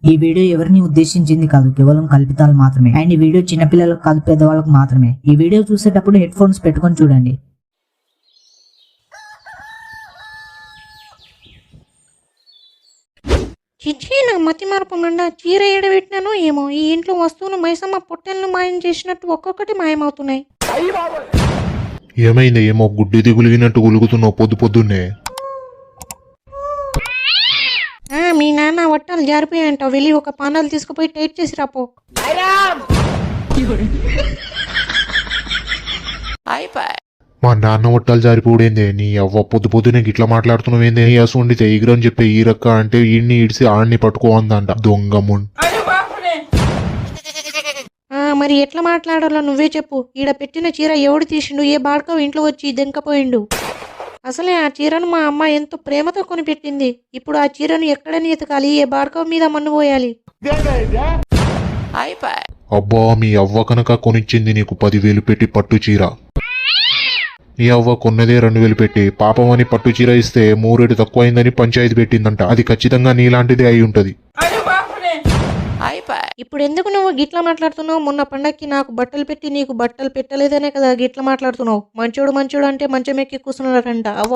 ఈ వీడియో ఎవరిని ఉద్దేశించింది కాదు, కేవలం కల్పితాలు మాత్రమే. అండ్ ఈ వీడియో చిన్నపిల్లలకు కాదు, పెద్దవాళ్ళకు మాత్రమే. ఈ వీడియో చూసేటప్పుడు హెడ్ ఫోన్స్ పెట్టుకొని చూడండి. చిచ్చి, నా మతి మార్పు నిండా చీర ఏడబెట్టినాను ఏమో. ఈ ఇంట్లో వస్తువులు మైసమ్మ పొట్టెలను మాయం చేసినట్టు ఒక్కొక్కటి మాయమవుతున్నాయి. ఏమైంది? ఏమో గుడ్డి దిగులిగినట్టు గులుగుతున్నావు పొద్దున్నే. మీ నాన్న వట్టాలు జారిపోయాయంట. వెళ్ళి ఒక పానాలు తీసుకుపోయి టైట్ చేసి రాపో. మా నాన్న ఒట్టాలు జారిపోడేందే? నీ అవ్వ పొద్దునే గిట్లా మాట్లాడుతున్నావేందే? అసు వండితే ఈగరని చెప్పి ఈరక్క అంటే ఈడ్ని ఇడిసి ఆడిని పట్టుకో అందంట దొంగమున్. మరి ఎట్లా మాట్లాడాలో నువ్వే చెప్పు. ఈడ పెట్టిన చీర ఎవడు తీసిండు? ఏ బాడకో ఇంట్లో వచ్చి దెంకపోయిండు. అసలే ఆ చీరను మా అమ్మ ఎంతో ప్రేమతో కొనిపెట్టింది. ఇప్పుడు ఆ చీరను ఎక్కడని ఎతకాలి? ఏ బాడకో మీద మన్ను పోయాలి. అబ్బా, మీ అవ్వ కనుక కొనిచ్చింది నీకు 10,000 పెట్టి పట్టు చీర. నీ అవ్వ కొన్నదే 2,000 పెట్టి. పాపం అని పట్టు చీర ఇస్తే 3 రేటు తక్కువైందని పంచాయతీ పెట్టిందంట. అది ఖచ్చితంగా నీలాంటిదే అయి ఉంటది. ఇప్పుడు ఎందుకు నువ్వు గిట్లా మాట్లాడుతున్నావు? మొన్న పండక్కి నాకు బట్టలు పెట్టి నీకు బట్టలు పెట్టలేదనే కదా గిట్లా మాట్లాడుతున్నావు. మంచోడు అంటే మంచం ఎక్కి కూర్చున్నాడంట. అవ్వ.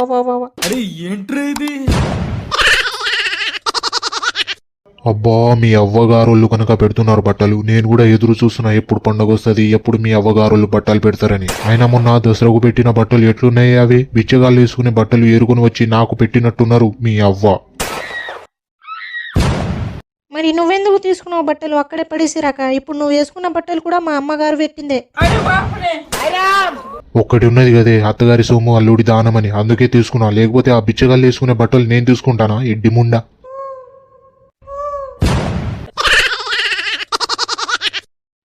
అబ్బా, మీ అవ్వగారోళ్ళు కనుక పెడుతున్నారు బట్టలు. నేను కూడా ఎదురు చూస్తున్నా ఎప్పుడు పండుగ వస్తుంది, ఎప్పుడు మీ అవ్వగారోళ్ళు బట్టలు పెడతారని. ఆయన మొన్న దసరాకు పెట్టిన బట్టలు ఎట్లున్నాయి? అవి బిచ్చగాళ్ళు వేసుకునే బట్టలు ఏరుకుని వచ్చి నాకు పెట్టినట్టున్నారు మీ అవ్వ. మరి నువ్వెందుకు తీసుకున్నావు బట్టలు? అక్కడే పడేసిరాక. ఇప్పుడు నువ్వు వేసుకున్న బట్టలు కూడా మా అమ్మగారు పెట్టిందే. ఒక్కటి ఉన్నది కదే, అత్తగారి సొమ్ము అల్లుడి దానమని, అందుకే తీసుకున్నా. లేకపోతే ఆ బిచ్చగాళ్ళు వేసుకునే బట్టలు నేను తీసుకుంటానా? ఎడ్డి ముండా.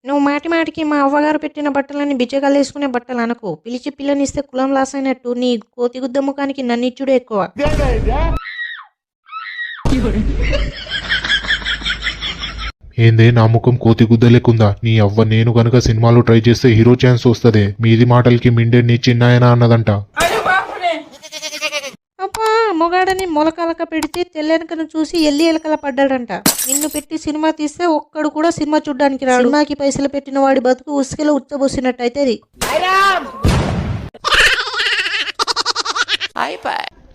నువ్వు మాటికి మా అవ్వగారు పెట్టిన బట్టలని బిచ్చగాళ్ళు వేసుకునే బట్టలు అనకు. పిలిచి పిల్లనిస్తే కులం లాస్ అయినట్టు నీ కోతి గుద్ద ముఖానికి నన్నిచ్చుడే ఎక్కువ. ఏందే, నా ముఖం కోతి గుద్ద లేకుందా? నీ అవ్వ నేను గనుక సినిమాలో ట్రై చేస్తే హీరో ఛాన్స్ వస్తుంది. మీది మాటలకి మిండే నీ చిన్నాయన అన్నదంట. అబ్బా, మొగాడని మొలకలక పెడితే తెల్లెనకను చూసి ఎల్లి ఎలకల పడ్డాడంట. నిన్ను పెట్టి సినిమా తీస్తే ఒక్కడు కూడా సినిమా చూడ్డానికి రాడు. సినిమాకి పైసలు పెట్టిన వాడి బతుకు ఉసుకలో ఉచ్చబోసినట్టు అవుతుంది.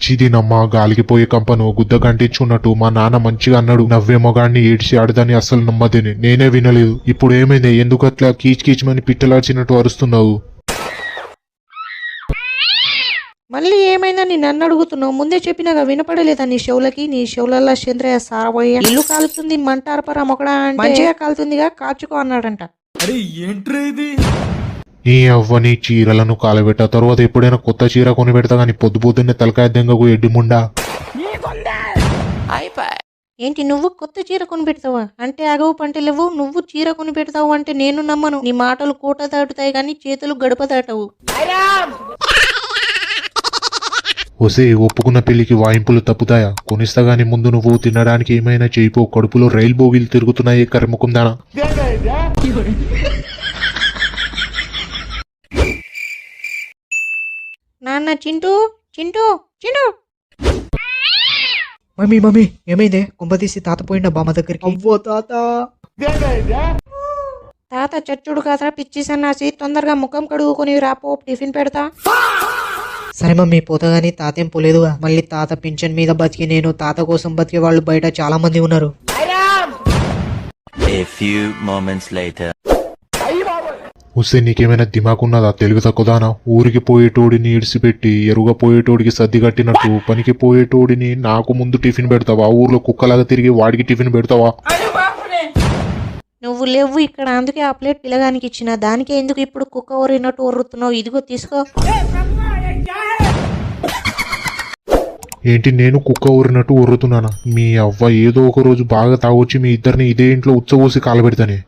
చిదినమ్మ, గాలికి పోయే కంపను గుద్ద కంటించున్నట్టు మా నాన్న మంచిగా అన్నాడు. నవ్వే మొగాడిని ఏడ్చి ఆడదాన్ని అస్సలు నమ్మదేని. నేనే వినలేదు. ఇప్పుడు ఏమైంది? ఎందుకు అట్లా కీచుకీచమని పిట్టలాచినట్టు అరుస్తున్నావు? మళ్ళీ ఏమైందని నన్ను అడుగుతున్నావు? ముందే చెప్పినాగా, వినపడలేదా నీ షవులకి? నీ షవులల్లా చంద్రయ్య సారబోయ్య ఇల్లు కాలుతుంది మంటారపరా మొకడా అంటే మంచిగా కాలుతుందిగా, కాచుకో అన్నాడంట. నీ అవ్వని చీరలను కాలబెట్ట. తర్వాత ఎప్పుడైనా కొత్త చీర కొని పెడతా గానీ పొద్దున్నే తలకాయ దెంగకు ఎడ్డిముండా. ఏంటి, నువ్వు కొత్త చీర కొని పెడతావా? అంటే అగవు పంటలేవు, నువ్వు చీర కొని పెడతావు అంటే నేను నమ్మను. నీ మాటలు కోట దాటుతాయి గానీ చేతులు గడప దాటవు. ఒసే, ఒప్పుకున్న పెళ్లికి వాయింపులు తప్పుతాయా? కొనిస్తా గానీ ముందు నువ్వు తినడానికి ఏమైనా చేయిపో. కడుపులో రైలు బోగీలు తిరుగుతున్నాయి కర్మకుందానా. నాన్న, చింటూ. మమ్మీ ఏమైందే? కుంభతీసి తాత పోయిండా బామ్మ దగ్గరికి? అవ్వో తాత. తాత చచ్చుడు కాదా పిచ్చి సన్నాసి. తొందరగా ముఖం కడుగుకొని రాపో, టిఫిన్ పెడతా. సరే మమ్మీ, పోతా గానీ తాతేం పోలేదుగా. మళ్ళీ తాత పింఛన్ మీద బతికి నేను తాత కోసం బతికే వాళ్ళు బయట చాలా మంది ఉన్నారు. వస్తే నీకేమైనా దిమాకున్నదా? తెలుగు తక్కువదానా? ఊరికి పోయేటోడిని ఇడిసిపెట్టి ఎరుగా పోయేటోడికి సర్ది కట్టినట్టు పనికి పోయేటోడిని నాకు ముందు టిఫిన్ పెడతావా? ఊర్లో కుక్కలాగా తిరిగి వాడికి టిఫిన్ పెడతావా? నువ్వు లేవు ఇక్కడ, అందుకే ఆ ప్లేట్ పిల్లగానికి ఇచ్చిన. దానికే ఎందుకు ఇప్పుడు కుక్క ఊరినట్టు ఊరుతున్నావు? ఇదిగో తీసుకో. ఏంటి, నేను కుక్క ఊరినట్టు ఊరుతున్నానా? మీ అవ్వ ఏదో ఒక రోజు బాగా తాగొచ్చి మీ ఇద్దరిని ఇదే ఇంట్లో ఉచ్చబోసి కాలబెడతానే.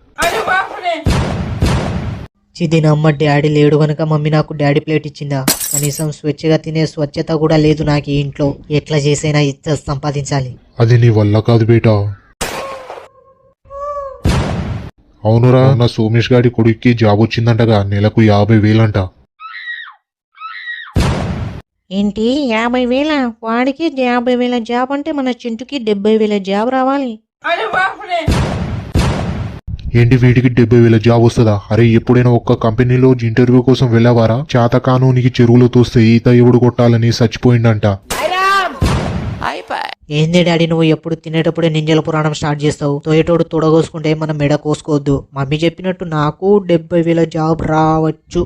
చిదినమ్మ, డాడీ లేడు గనక మమ్మీ నాకు డాడీ ప్లేట్ ఇచ్చిందా? కనీసం స్వేచ్ఛగా తినే స్వచ్ఛత కూడా లేదు నాకు ఈ ఇంట్లో. ఎట్లా చేసైనా ఇజ్జత్ సంపాదించాలి. అది నీ వల్ల కాదు బేటా. అవునురా, నా సోమేష్ గాడి కొడుక్కి జాబ్ వచ్చిందంటగా, నెలకు 50,000 అంట. ఏంటి 50,000? వాడికి 50,000 జాబ్ అంటే మన చింటుకి 70,000 జాబ్ రావాలి. ఏంటి వీటికి 70,000 జాబ్ వస్తుందా? అరే ఎప్పుడైనా ఒక్క కంపెనీలో ఇంటర్వ్యూ కోసం వెళ్ళావారా? చేతకాను నీకు చెరువులో తోస్తే ఈత ఎవడు కొట్టాలని చచ్చిపోయిందంట. ఏంది డాడీ నువ్వు ఎప్పుడు తినేటప్పుడే నింజల పురాణం స్టార్ట్ చేస్తావు? తోయేటోడు తొడగోసుకుంటే మనం మెడ కోసుకోవద్దు. మమ్మీ చెప్పినట్టు నాకు 70,000 జాబ్ రావచ్చు.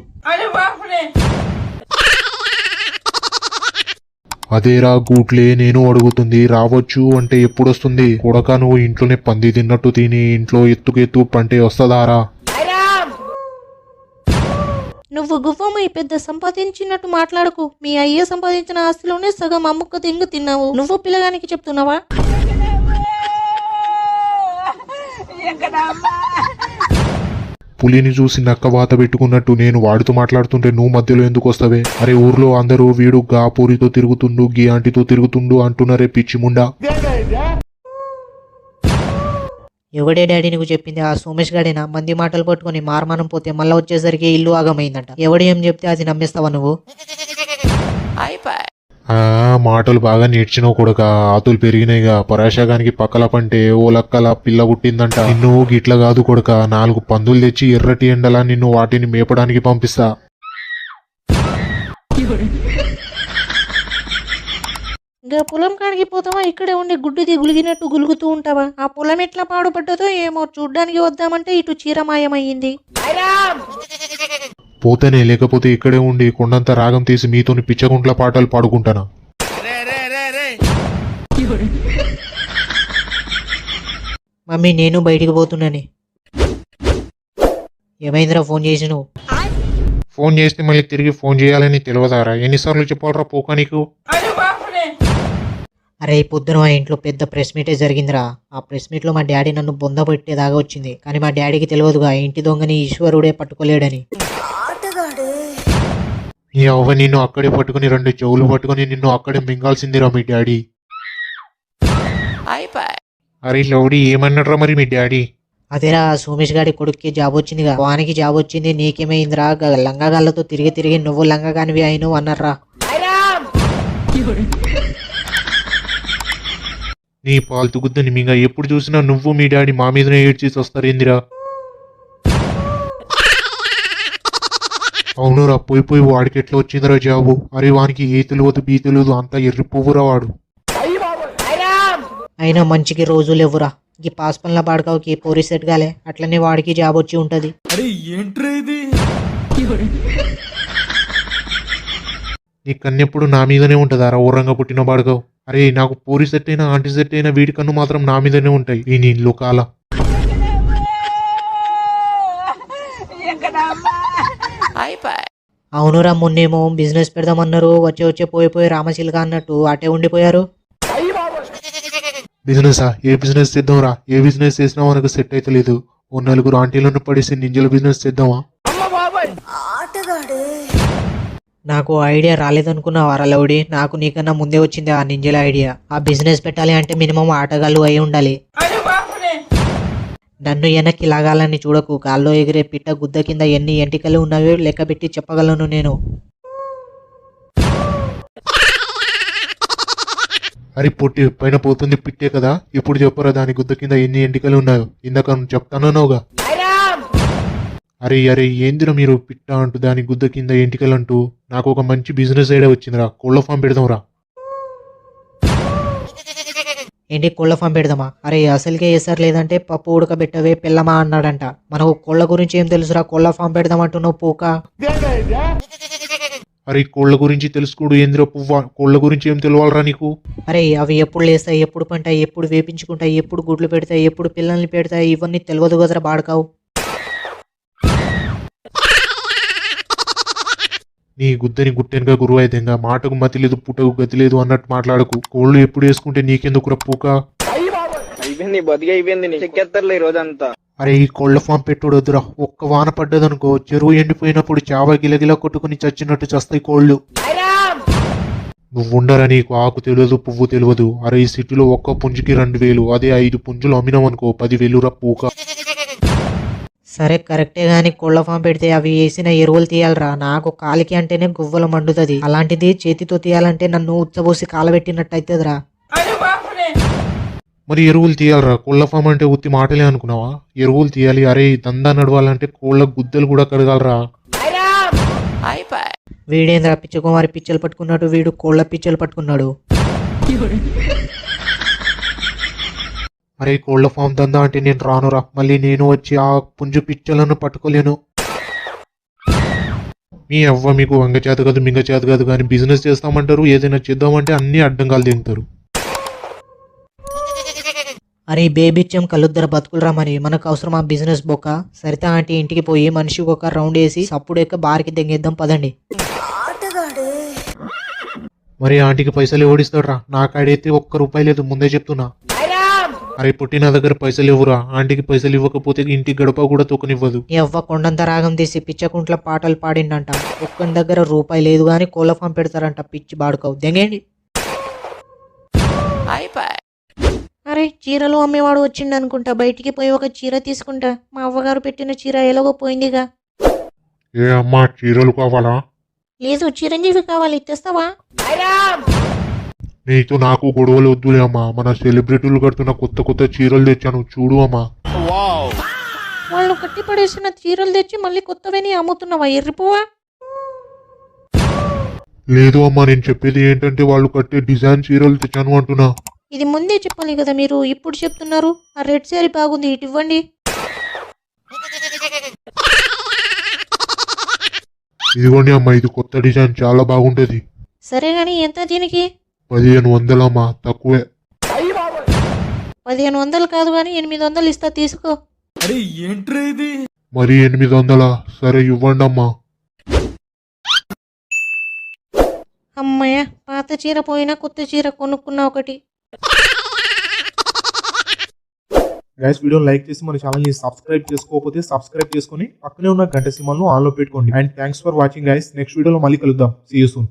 అదేరా గూట్లే నేను అడుగుతుంది. రావచ్చు అంటే ఎప్పుడొస్తుంది? కొడక నువ్వు ఇంట్లోనే పంది తిన్నట్టు తిని ఇంట్లో ఎత్తుకు పంటే వస్తుందారా? నువ్వు గువ్వమ్మ ఈ పెద్ద సంపాదించినట్టు మాట్లాడకు. మీ అయ్య సంపాదించిన ఆస్తిలోనే సగం అమ్ముక్క తింగు తిన్నావు. నువ్వు పిల్లగానికి చెప్తున్నావా? పులిని చూసి నక్క వాత పెట్టుకున్నట్టు నేను వాడితో మాట్లాడుతుంటే నువ్వు మధ్యలో ఎందుకు వస్తావే? అరే ఊర్లో అందరూ వీడు గా పూరితో తిరుగుతుండు, గీ ఆంటీతో తిరుగుతుండు అంటున్నారే పిచ్చిముండా. ఎవడే డాడీ నీకు చెప్పింది? ఆ సోమేష్ గాడేనా? మంది మాటలు పట్టుకుని మారమానం పోతే మళ్ళీ వచ్చేసరికి ఇల్లు ఆగమైందంట. ఎవడు ఏం చెప్తే అది నమ్మేస్తావా నువ్వు? మాటలు బాగా నేర్చినావు కొడుక. ఆతులు పెరిగినాయిగా. పరాశగానికి పక్కల పంటే ఓ లక్కల పిల్ల పుట్టిందంట. నిన్ను గిట్ల కాదు కొడుక, 4 పందులు తెచ్చి ఎర్రటి ఎండలా నిన్ను వాటిని మేపడానికి పంపిస్తా. ఇంకా పొలం కాడికి పోతావా? ఇక్కడే ఉండి గుడ్డిది గులిగినట్టు గులుగుతూ ఉంటావా? ఆ పొలం ఎట్లా పాడుపడ్డదో ఏమో చూడ్డానికి వద్దామంటే ఇటు చీరమాయమయ్యింది. పోతేనే, లేకపోతే ఇక్కడే ఉండి కొండంత రాగం తీసి మీతోని పిచ్చగుంట్ల పాటలు పాడుకుంటానా? మమ్మీ నేను బయటికి పోతున్నాను. ఏమైందిరా ఫోన్ చేసి నువ్వు? ఫోన్ చేస్తే మళ్ళీ తిరిగి ఫోన్ చేయాలని తెలియదారా? ఎన్నిసార్లు చెప్పాలరా పోకా నీకు? అరే పొద్దున మా ఇంట్లో పెద్ద ప్రెస్ మీటే జరిగిందిరా. ఆ ప్రెస్ మీట్లో మా డాడీ నన్ను బొంద పెట్టేదాకా వచ్చింది. కానీ మా డాడీకి తెలియదుగా ఇంటి దొంగని ఈశ్వరుడే పట్టుకోలేడని. నీ అవ్వ నిన్ను అక్కడే పట్టుకుని 2 చెవులు పట్టుకుని నిన్ను అక్కడే మింగాల్సిందిరా మీ డాడీ. అరే లౌడీ ఏమన్నారా మరి మీ డాడీ? అదేరా సోమేష్ గాడి కొడుక్కి జాబ్ వచ్చిందిగా. వానికి జాబ్ వచ్చింది, నీకేమైందిరా? లంగాగాళ్ళతో తిరిగి తిరిగి నువ్వు లంగాగానివి అయినవు అన్నారా. నీ పాల్తు గుద్దని మింగ. ఎప్పుడు చూసినా నువ్వు మీ డాడీ మా మీదనే ఏడ్చేసి వస్తారేందిరా? అవునురా, పోయి వాడికి ఎట్లా వచ్చిందిరా జాబు? అరే వానికి ఏ తెలియదు బీ తెలియదు, అంతా ఎర్రి పువ్వురా వాడు. అయినా మంచికి రోజులు ఎవ్వరా. ఈ పాస్ పనుల బాడకావుకి పోరీ సెట్ గాలే, అట్లనే వాడికి జాబ్ వచ్చి ఉంటది. నీ కన్నెప్పుడు నా మీదనే ఉంటదారా ఊరంగా పుట్టిన బాడకావు? అరే నాకు పూరి సెట్ అయినా ఆంటీ సెట్ అయినా వీడి కన్ను మాత్రం నా మీదనే ఉంటాయి. ఈ నీళ్ళు కాల అవునురా, మొన్నేమో బిజినెస్ పెడదామన్నారు, వచ్చే పోయి రామచిలుక అన్నట్టు అటే ఉండిపోయారు. బిజినెసా? ఏ బిజినెస్ చేద్దాంరా? ఏ బిజినెస్ చేసినా మనకు సెట్ అయితే లేదు. ఓ 4 ఆంటీలను పడేసి నింజల బిజినెస్ చేద్దామా? నాకు ఐడియా రాలేదనుకున్నావా లౌడి? నాకు నీకన్నా ముందే వచ్చింది ఆ నింజల ఐడియా. ఆ బిజినెస్ పెట్టాలి అంటే మినిమం ఆటగాళ్ళు అయి ఉండాలి. నన్ను వెనక్కి లాగాలని చూడకు. కాల్లో ఎగిరే పిట్ట గుద్ద కింద ఎన్ని ఎంటికలు ఉన్నాయో లెక్క పెట్టి చెప్పగలను నేను. అరే పొట్టి పైన పోతుంది పిట్టే కదా, ఇప్పుడు చెప్పరా దాని గుద్ద కింద ఎన్ని ఎంటికలు ఉన్నాయో? ఇందాక చెప్తానన్నావుగా. అరే ఏందిరా మీరు పిట్ట అంటూ దాని గుద్ద కింద ఎంటికలు అంటూ? నాకు ఒక మంచి బిజినెస్ ఐడియా వచ్చిందిరా. కోళ్ల ఫామ్ పెడదాంరా. ఏంటి కోళ్ల ఫామ్ పెడదామా? అరే అసలుకే వేసారు, లేదంటే పప్పు ఉడకబెట్టవే పిల్లమా అన్నాడంట. మనకు కోళ్ల గురించి ఏం తెలుసురా? కోళ్ల ఫామ్ పెడదామంటున్నావు పూక. అరే కోళ్ల గురించి తెలుసుకోడు ఏందిరా పువ్వా? కోళ్ల గురించి ఏం తెలియాలరా నీకు? అరే అవి ఎప్పుడు లేస్తాయి, ఎప్పుడు పంటాయి, ఎప్పుడు వేపించుకుంటాయి, ఎప్పుడు గుడ్లు పెడతాయి, ఎప్పుడు పిల్లల్ని పెడతాయి, ఇవన్నీ తెలియదు కదరా బాడకావు. నీ గుద్దని గుట్టెనగా గురువు అయితేగా. మాటకు మతి లేదు, పుట్టకు గతి లేదు అన్నట్టు మాట్లాడకు. కోళ్లు ఎప్పుడు వేసుకుంటే నీకెందుకు రప్పుక? అరే ఈ కోళ్ల ఫామ్ పెట్టుడు వద్దురా. ఒక్క వాన పడ్డదనుకో, చెరువు ఎండిపోయినప్పుడు చావా గిలగిలా కొట్టుకుని చచ్చినట్టు చస్తాయి కోళ్లు. నువ్వు ఉండరా, నీకు ఆకు తెలియదు పువ్వు తెలియదు. అరే ఈ సిటీలో ఒక్క పుంజుకి 2,000, అదే 5 పుంజులు అమ్మినామనుకో 10,000 రప్పుక. సరే కరెక్టే గాని కోళ్ల ఫామ్ పెడితే అవి వేసిన ఎరువులు తీయాలరా. నాకు కాలికి అంటేనే గువ్వలు మండుతుంది. అలాంటిది చేతితో తీయాలంటే నన్ను ఉచ్చబోసి కాలబెట్టినట్టు అవుతుందిరా. మరి ఎరువులు తీయాలరా, కోళ్ళ ఫామ్ అంటే ఉత్తి మాటలే అనుకున్నావా? ఎరువులు తీయాలి. అరే ఈ దందా నడవాలంటే కోళ్ళ గుద్దలు కూడా కడగాలరా. వీడేంద్ర పిచ్చకుమారి పిచ్చలు పట్టుకున్నాడు, వీడు కోళ్ళ పిచ్చలు పట్టుకున్నాడు. అరే కోళ్ళ ఫామ్ దందా అంటే నేను రానురా. మళ్ళీ నేను వచ్చి ఆ పుంజు పిచ్చలను పట్టుకోలేను. మీ అవ్వ మీకు వంగ చేత కాదు మింగ చేత కాదు కానీ బిజినెస్ చేస్తామంటారు, ఏదైనా చేద్దామంటే అన్ని అడ్డంగాలు దిగుతారు. అరే బేబిచ్చం కలుద్దర బతుకులరా, మరి మనకు అవసరం ఆ బిజినెస్ బొక్క. సరిత ఆంటీ ఇంటికి పోయి మనిషికి ఒక రౌండ్ వేసి సప్పుడు ఎక్క బార్కి దెంగేద్దాం పదండి. మరి ఆంటీకి పైసలు ఎవడిస్తాడురా? నా కాడైతే ఒక్క రూపాయి లేదు, ముందే చెప్తున్నా. అరే పుట్టి నా దగ్గర పైసలు ఇవ్వరా. ఆంటీకి పైసలు ఇవ్వకపోతే ఇంటి గడప కూడా తొక్కనివ్వదు. ఎవ్వ కొండంత రాగం తీసి పిచ్చకుంట్ల పాటలు పాడిండంట. ఒక్కని దగ్గర రూపాయి లేదు గాని కోళ్ళ ఫామ్ పెడతారంట. పిచ్చి బాడుకోవు దెంగేండి. అరే చీరలు అమ్మేవాడు వచ్చిండు అనుకుంటా. బయటికి పోయి ఒక చీర తీసుకుంటా. మా అవ్వగారు పెట్టిన చీర ఎలాగో పోయిందిగా. ఏ అమ్మా చీరలు కావాలా? లేదు చిరంజీవి కావాలి, తెస్తావా? నీతో నాకు గొడవలు వద్దులే అమ్మా. మన సెలబ్రిటీలు కడుతున్న కొత్త కొత్త చీరలు తెచ్చాను చూడు అమ్మా. వాళ్ళు కట్టి పడేసిన చీరలు తెచ్చి మళ్ళీ కొత్తవని అమ్ముతున్నావా? ఎర్రిపోవా? లేదు అమ్మా, నేను చెప్పేది ఏంటంటే వాళ్ళు కట్టే డిజైన్ చీరలు తెచ్చాను అంటున్నా. ఇది ముందే చెప్పాలి కదా మీరు, ఇప్పుడు చెప్తున్నారు. ఆ రెడ్ శారీ బాగుంది, ఇటు ఇవ్వండి. ఇదిగోండి అమ్మా, ఇది కొత్త డిజైన్ చాలా బాగుంటది. సరే గాని ఎంత దీనికి? 1500 అమ్మా, తక్కువే. 1500 కాదు గాని 800 ఇస్తా, తీసుకో. మరి 800? సరే ఇవ్వండి అమ్మా. అమ్మయ్య, పాత చీర పోయినా కొత్త చీర కొనుక్కున్నా ఒకటి. గైస్ వీడియో లైక్ చేసి మన ఛానల్ ని సబ్స్క్రైబ్ చేసుకోకపోతే సబ్స్క్రైబ్ చేసుకొని పక్కనే ఉన్న గంట సింబల్ ను ఆన్ లో పెట్టుకోండి. And thanks for watching guys. Next వీడియోలో మళ్ళీ కలుద్దాం. See you soon.